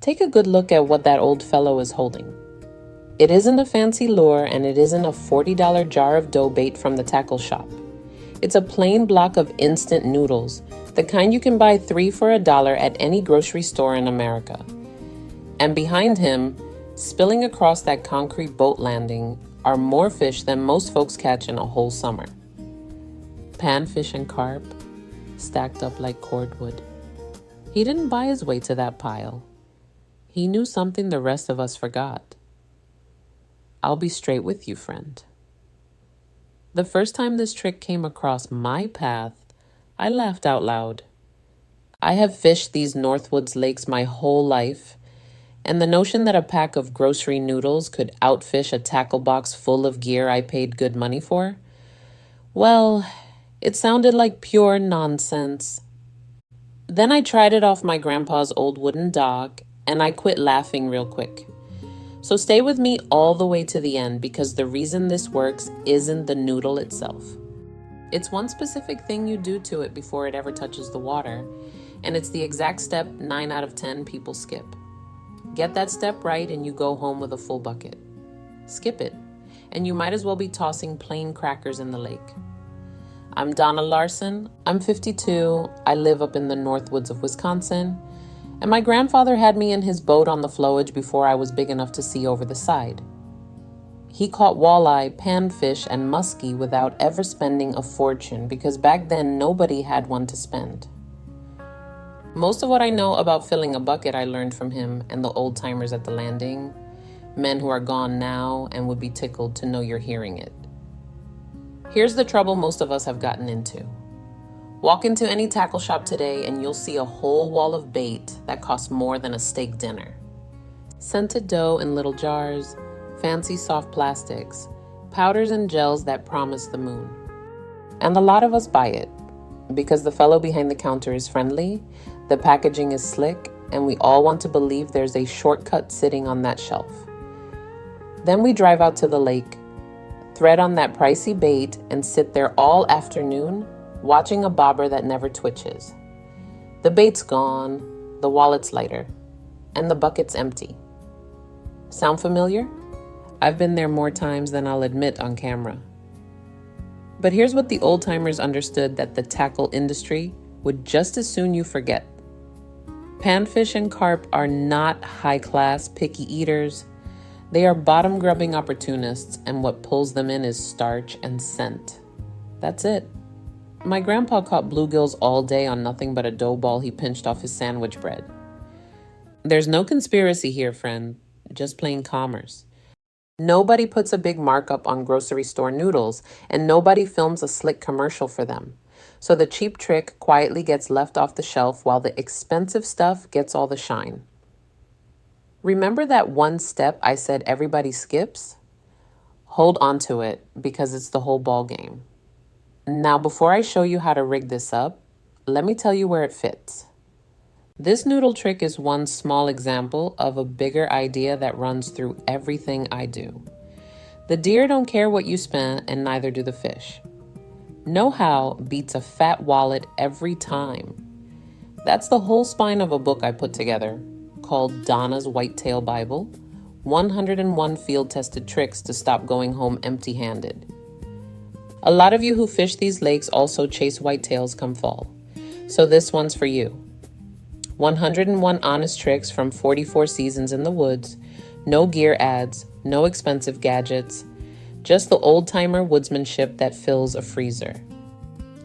Take a good look at what that old fellow is holding. It isn't a fancy lure, and it isn't a $40 jar of dough bait from the tackle shop. It's a plain block of instant noodles, the kind you can buy 3 for $1 at any grocery store in America. And behind him, spilling across that concrete boat landing, are more fish than most folks catch in a whole summer. Panfish and carp, stacked up like cordwood. He didn't buy his way to that pile. He knew something the rest of us forgot. I'll be straight with you, friend. The first time this trick came across my path, I laughed out loud. I have fished these Northwoods lakes my whole life, and the notion that a pack of grocery noodles could outfish a tackle box full of gear I paid good money for, well, it sounded like pure nonsense. Then I tried it off my grandpa's old wooden dock, and I quit laughing real quick. So stay with me all the way to the end, because the reason this works isn't the noodle itself. It's one specific thing you do to it before it ever touches the water, and it's the exact step 9 out of 10 people skip. Get that step right and you go home with a full bucket. Skip it, and you might as well be tossing plain crackers in the lake. I'm Donna Larsen. I'm 52. I live up in the Northwoods of Wisconsin, and my grandfather had me in his boat on the flowage before I was big enough to see over the side. He caught walleye, panfish, and muskie without ever spending a fortune, because back then nobody had one to spend. Most of what I know about filling a bucket I learned from him and the old timers at the landing, men who are gone now and would be tickled to know you're hearing it. Here's the trouble most of us have gotten into. Walk into any tackle shop today and you'll see a whole wall of bait that costs more than a steak dinner. Scented dough in little jars, fancy soft plastics, powders and gels that promise the moon. And a lot of us buy it because the fellow behind the counter is friendly, the packaging is slick, and we all want to believe there's a shortcut sitting on that shelf. Then we drive out to the lake, thread on that pricey bait, and sit there all afternoon watching a bobber that never twitches. The bait's gone, the wallet's lighter, and the bucket's empty. Sound familiar? I've been there more times than I'll admit on camera. But here's what the old timers understood that the tackle industry would just as soon you forget. Panfish and carp are not high-class, picky eaters. They are bottom-grubbing opportunists, and what pulls them in is starch and scent. That's it. My grandpa caught bluegills all day on nothing but a dough ball he pinched off his sandwich bread. There's no conspiracy here, friend, just plain commerce. Nobody puts a big markup on grocery store noodles, and nobody films a slick commercial for them. So the cheap trick quietly gets left off the shelf while the expensive stuff gets all the shine. Remember that one step I said everybody skips? Hold on to it, because it's the whole ball game. Now, before I show you how to rig this up, let me tell you where it fits. This noodle trick is one small example of a bigger idea that runs through everything I do. The deer don't care what you spend, and neither do the fish. Know-how beats a fat wallet every time. That's the whole spine of a book I put together called Donna's Whitetail Bible, 101 field-tested tricks to stop going home empty-handed. A lot of you who fish these lakes also chase whitetails come fall, so this one's for you. 101 honest tricks from 44 seasons in the woods, no gear ads, no expensive gadgets, just the old-timer woodsmanship that fills a freezer.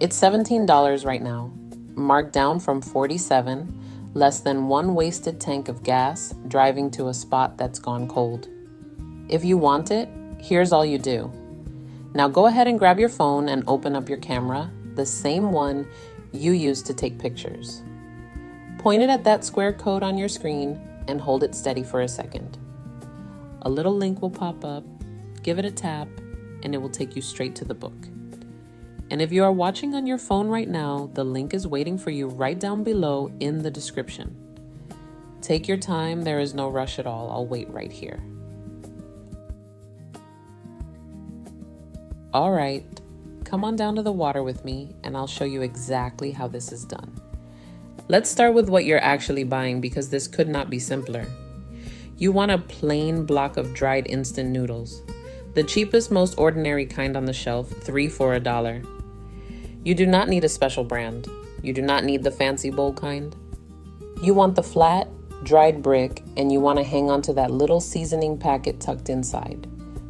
It's $17 right now, marked down from $47, less than one wasted tank of gas driving to a spot that's gone cold. If you want it, here's all you do. Now go ahead and grab your phone and open up your camera, the same one you use to take pictures. Point it at that square code on your screen and hold it steady for a second. A little link will pop up. Give it a tap, and it will take you straight to the book. And if you are watching on your phone right now, the link is waiting for you right down below in the description. Take your time, there is no rush at all. I'll wait right here. All right, come on down to the water with me, and I'll show you exactly how this is done. Let's start with what you're actually buying because this could not be simpler. You want a plain block of dried instant noodles. The cheapest, most ordinary kind on the shelf, 3 for $1. You do not need a special brand. You do not need the fancy bowl kind. You want the flat, dried brick, and you want to hang on to that little seasoning packet tucked inside.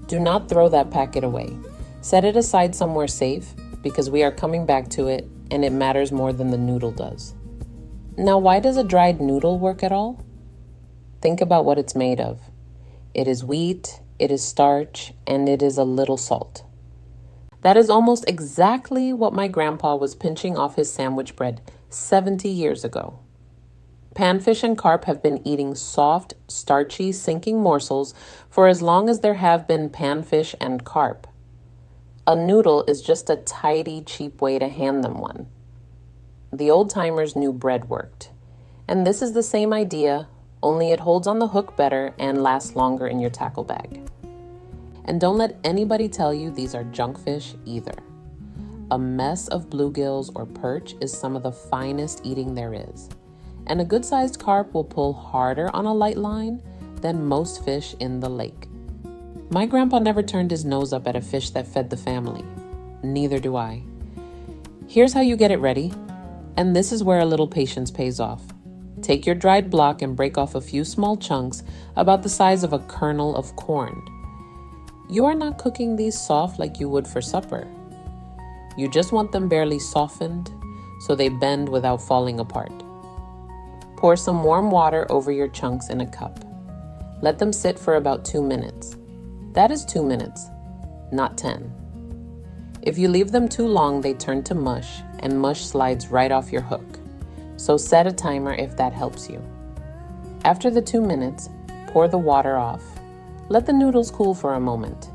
Do not throw that packet away. Set it aside somewhere safe because we are coming back to it and it matters more than the noodle does. Now, why does a dried noodle work at all? Think about what it's made of. It is wheat, it is starch, and it is a little salt. That is almost exactly what my grandpa was pinching off his sandwich bread 70 years ago. Panfish and carp have been eating soft, starchy, sinking morsels for as long as there have been panfish and carp. A noodle is just a tidy, cheap way to hand them one. The old-timers knew bread worked. And this is the same idea, only it holds on the hook better and lasts longer in your tackle bag. And don't let anybody tell you these are junk fish either. A mess of bluegills or perch is some of the finest eating there is. And a good-sized carp will pull harder on a light line than most fish in the lake. My grandpa never turned his nose up at a fish that fed the family. Neither do I. Here's how you get it ready. And this is where a little patience pays off. Take your dried block and break off a few small chunks about the size of a kernel of corn. You are not cooking these soft like you would for supper. You just want them barely softened so they bend without falling apart. Pour some warm water over your chunks in a cup. Let them sit for about 2 minutes. That is 2 minutes, not 10. If you leave them too long, they turn to mush, and mush slides right off your hook. So set a timer if that helps you. After the 2 minutes, pour the water off. Let the noodles cool for a moment.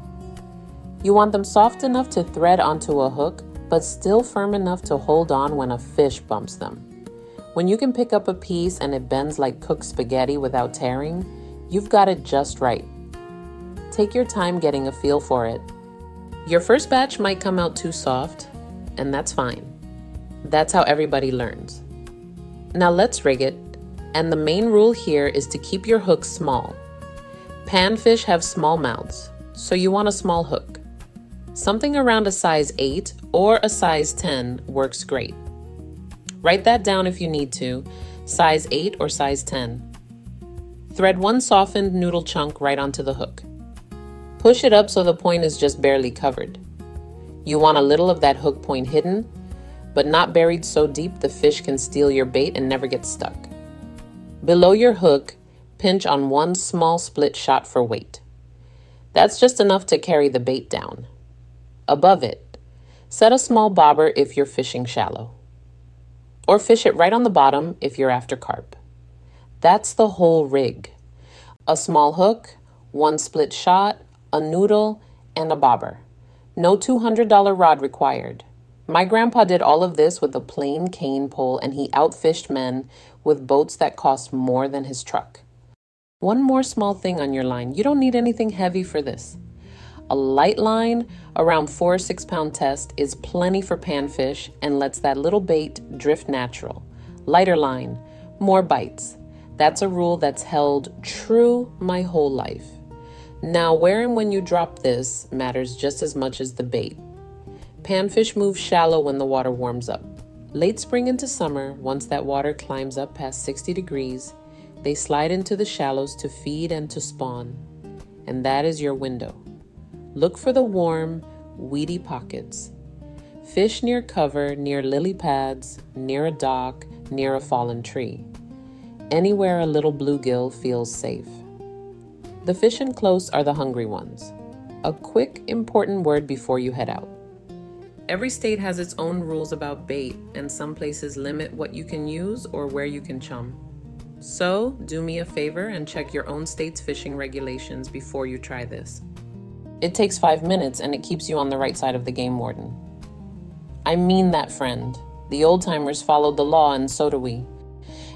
You want them soft enough to thread onto a hook, but still firm enough to hold on when a fish bumps them. When you can pick up a piece and it bends like cooked spaghetti without tearing, you've got it just right. Take your time getting a feel for it. Your first batch might come out too soft, and that's fine. That's how everybody learns. Now let's rig it, and the main rule here is to keep your hook small. Panfish have small mouths, so you want a small hook. Something around a size 8 or a size 10 works great. Write that down if you need to, size 8 or size 10. Thread one softened noodle chunk right onto the hook. Push it up so the point is just barely covered. You want a little of that hook point hidden, but not buried so deep the fish can steal your bait and never get stuck. Below your hook, pinch on one small split shot for weight. That's just enough to carry the bait down. Above it, set a small bobber if you're fishing shallow. Or fish it right on the bottom if you're after carp. That's the whole rig. A small hook, one split shot, a noodle, and a bobber. No $200 rod required. My grandpa did all of this with a plain cane pole, and he outfished men with boats that cost more than his truck. One more small thing on your line. You don't need anything heavy for this. A light line around 4 or 6 pound test is plenty for panfish and lets that little bait drift natural. Lighter line, more bites. That's a rule that's held true my whole life. Now, where and when you drop this matters just as much as the bait. Panfish move shallow when the water warms up. Late spring into summer, once that water climbs up past 60 degrees, they slide into the shallows to feed and to spawn. And that is your window. Look for the warm, weedy pockets. Fish near cover, near lily pads, near a dock, near a fallen tree. Anywhere a little bluegill feels safe. The fish in close are the hungry ones. A quick, important word before you head out. Every state has its own rules about bait, and some places limit what you can use or where you can chum. So, do me a favor and check your own state's fishing regulations before you try this. It takes 5 minutes and it keeps you on the right side of the game warden. I mean that, friend. The old-timers followed the law and so do we.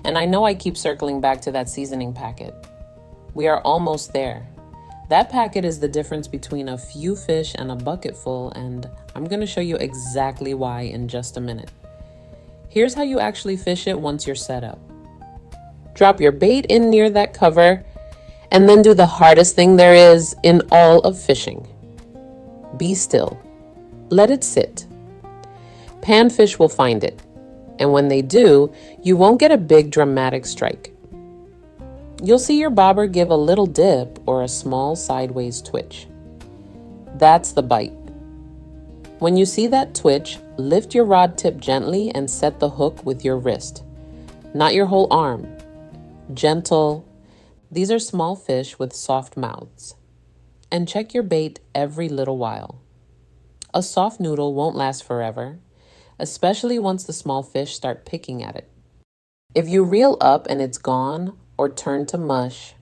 And I know I keep circling back to that seasoning packet. We are almost there. That packet is the difference between a few fish and a bucket full, and I'm going to show you exactly why in just a minute. Here's how you actually fish it once you're set up. Drop your bait in near that cover, and then do the hardest thing there is in all of fishing. Be still. Let it sit. Panfish will find it, and when they do, you won't get a big dramatic strike. You'll see your bobber give a little dip or a small sideways twitch. That's the bite. When you see that twitch, lift your rod tip gently and set the hook with your wrist, not your whole arm. Gentle. These are small fish with soft mouths. And check your bait every little while. A soft noodle won't last forever, especially once the small fish start picking at it. If you reel up and it's gone or turn to mush,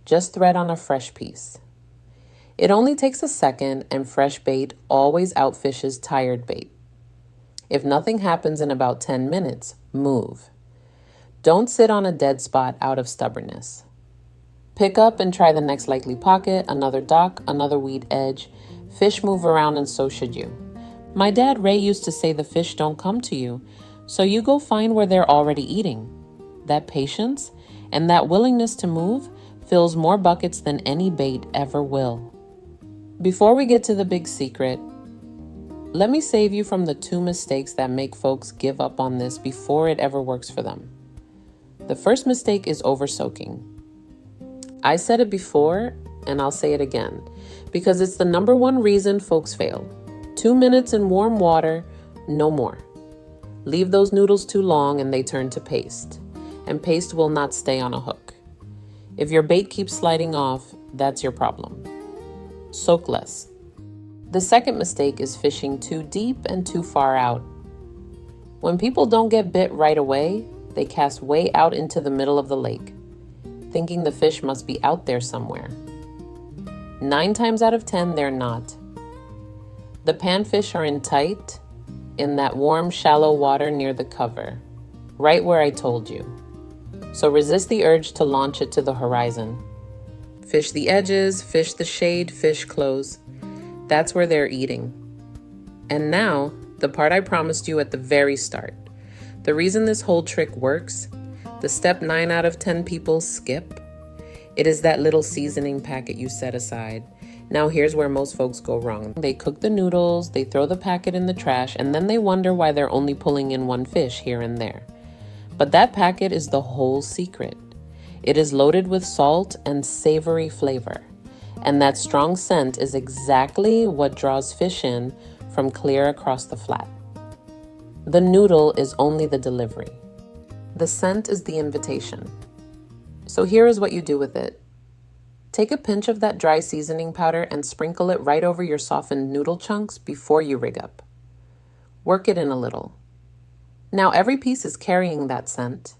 just thread on a fresh piece. It only takes a second, and fresh bait always outfishes tired bait. If nothing happens in about 10 minutes, move. Don't sit on a dead spot out of stubbornness. Pick up and try the next likely pocket, another dock, another weed edge. Fish move around, and so should you. My dad Ray used to say the fish don't come to you, so you go find where they're already eating. That patience and that willingness to move fills more buckets than any bait ever will. Before we get to the big secret, let me save you from the 2 mistakes that make folks give up on this before it ever works for them. The first mistake is over-soaking. I said it before, and I'll say it again, because it's the number one reason folks fail. 2 minutes in warm water, no more. Leave those noodles too long and they turn to paste, and paste will not stay on a hook. If your bait keeps sliding off, that's your problem. Soak less. The second mistake is fishing too deep and too far out. When people don't get bit right away, they cast way out into the middle of the lake, thinking the fish must be out there somewhere. 9 times out of 10, they're not. The panfish are in tight, in that warm, shallow water near the cover, right where I told you. So resist the urge to launch it to the horizon. Fish the edges, fish the shade, fish close. That's where they're eating. And now, the part I promised you at the very start. The reason this whole trick works, the step 9 out of 10 people skip, it is that little seasoning packet you set aside. Now here's where most folks go wrong. They cook the noodles, they throw the packet in the trash, and then they wonder why they're only pulling in 1 fish here and there. But that packet is the whole secret. It is loaded with salt and savory flavor. And that strong scent is exactly what draws fish in from clear across the flat. The noodle is only the delivery. The scent is the invitation. So here is what you do with it. Take a pinch of that dry seasoning powder and sprinkle it right over your softened noodle chunks before you rig up. Work it in a little. Now every piece is carrying that scent.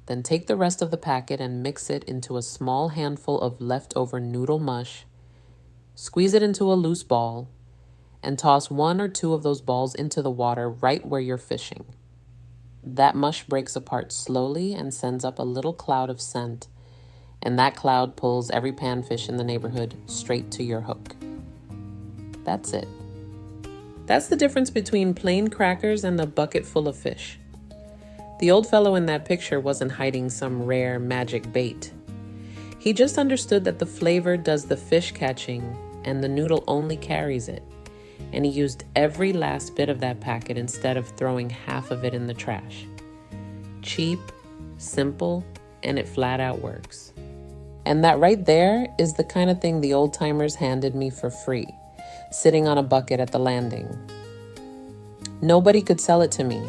Then take the rest of the packet and mix it into a small handful of leftover noodle mush. Squeeze it into a loose ball and toss 1 or 2 of those balls into the water right where you're fishing. That mush breaks apart slowly and sends up a little cloud of scent, and that cloud pulls every panfish in the neighborhood straight to your hook. That's it. That's the difference between plain crackers and a bucket full of fish. The old fellow in that picture wasn't hiding some rare magic bait. He just understood that the flavor does the fish catching and the noodle only carries it. And he used every last bit of that packet instead of throwing half of it in the trash. Cheap, simple, and it flat out works. And that right there is the kind of thing the old timers handed me for free, sitting on a bucket at the landing. Nobody could sell it to me.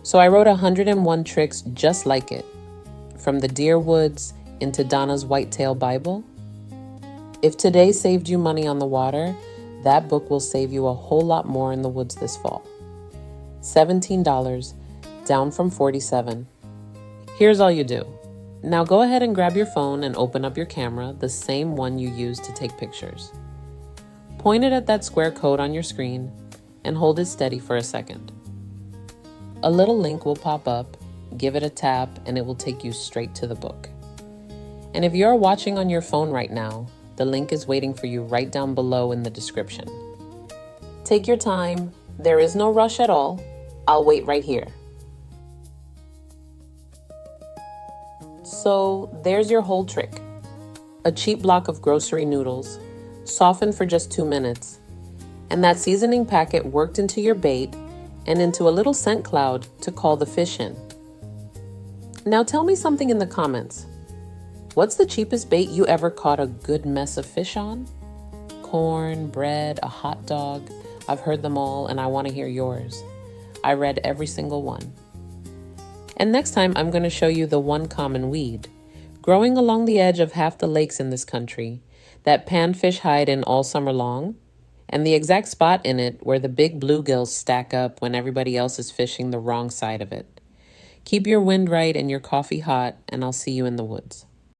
So I wrote 101 tricks just like it, from the deer woods into Donna's Whitetail Bible. If today saved you money on the water, that book will save you a whole lot more in the woods this fall. $17, down from $47. Here's all you do. Now go ahead and grab your phone and open up your camera, the same one you use to take pictures. Point it at that square code on your screen and hold it steady for a second. A little link will pop up, give it a tap, and it will take you straight to the book. And if you're watching on your phone right now, the link is waiting for you right down below in the description. Take your time. There is no rush at all. I'll wait right here. So there's your whole trick. A cheap block of grocery noodles, softened for just 2 minutes, and that seasoning packet worked into your bait and into a little scent cloud to call the fish in. Now tell me something in the comments. What's the cheapest bait you ever caught a good mess of fish on? Corn, bread, a hot dog. I've heard them all and I want to hear yours. I read every single one. And next time I'm going to show you the one common weed, growing along the edge of half the lakes in this country, that panfish hide in all summer long, and the exact spot in it where the big bluegills stack up when everybody else is fishing the wrong side of it. Keep your wind right and your coffee hot, and I'll see you in the woods.